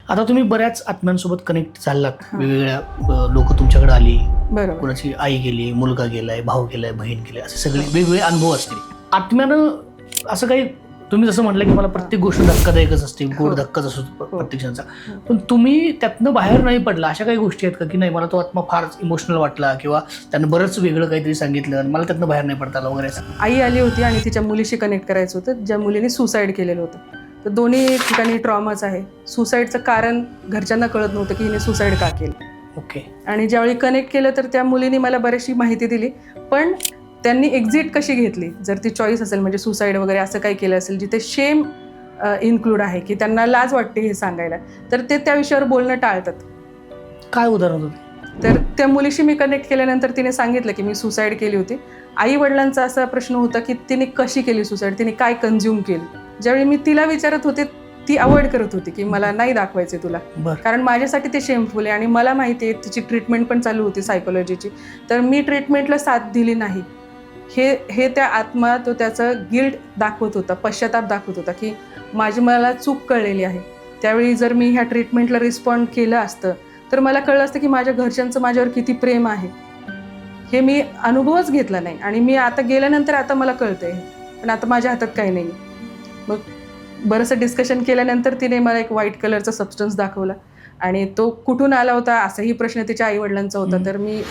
आता तुम्ही बऱ्याच आत्म्यांसोबत कनेक्ट झालात, वेगवेगळ्या लोक तुमच्याकडे आली, बरोबर. कोणाची आई गेली, मुलगा गेलाय, भाऊ गेलाय, बहीण गेलाय, असे सगळे वेगवेगळे अनुभव असतील. आत्म्यानं असं काही, तुम्ही जसं म्हटलं की मला प्रत्येक गोष्ट धक्कादायकच असते, गोड धक्काच असतो प्रत्येकाचा, पण तुम्ही त्यातनं बाहेर नाही पडला, अशा काही गोष्टी आहेत का की नाही मला तो आत्मा फार इमोशनल वाटला किंवा त्यानं बरंच वेगळं काहीतरी सांगितलं आणि मला त्यातनं बाहेर नाही पडता आलं वगैरे असं? आई आली होती आणि तिच्या मुलीशी कनेक्ट करायचं होतं, ज्या मुलीने सुसाईड केलेलं होतं. तर दोन्ही ठिकाणी ट्रॉमाच आहे. सुसाईडचं कारण घरच्यांना कळत नव्हतं की हिने सुसाईड का केलं. ओके. आणि ज्यावेळी कनेक्ट केलं तर त्या मुलीने मला बरीचशी माहिती दिली, पण त्यांनी एक्झिट कशी घेतली, जर ती चॉईस असेल म्हणजे सुसाईड वगैरे असं काही केलं असेल जिथे शेम इन्क्लूड आहे की त्यांना लाज वाटते हे सांगायला, तर ते त्या विषयावर बोलणं टाळतात. काय उदाहरण होतं? तर त्या मुलीशी मी कनेक्ट केल्यानंतर तिने सांगितलं की मी सुसाईड केली होती. आई वडिलांचा असा प्रश्न होता की तिने कशी केली सुसाईड, तिने काय कन्झ्युम केलं. ज्यावेळी मी तिला विचारत होते ती अवॉइड करत होती की मला नाही दाखवायचे तुला, कारण माझ्यासाठी ते शेमफुल आहे आणि मला माहिती आहे तिची ट्रीटमेंट पण चालू होती सायकोलॉजीची, तर मी ट्रीटमेंटला साथ दिली नाही. हे त्या आत्मा तो त्याचं गिल्ट दाखवत होता, पश्चाताप दाखवत होता की मला चूक कळलेली आहे. त्यावेळी जर मी ह्या ट्रीटमेंटला रिस्पॉन्ड केलं असतं तर मला कळलं असतं की माझ्या घरच्यांचं माझ्यावर किती प्रेम आहे. हे मी अनुभवच घेतला नाही आणि मी आता गेल्यानंतर आता मला कळतंय, पण आता माझ्या हातात काही नाही. मग बरंचसं डिस्कशन केल्यानंतर तिने मला एक व्हाईट कलरचा सबस्टन्स दाखवला आणि तो कुठून आला होता असाही प्रश्न तिच्या आईवडिलांचा होता. तर मी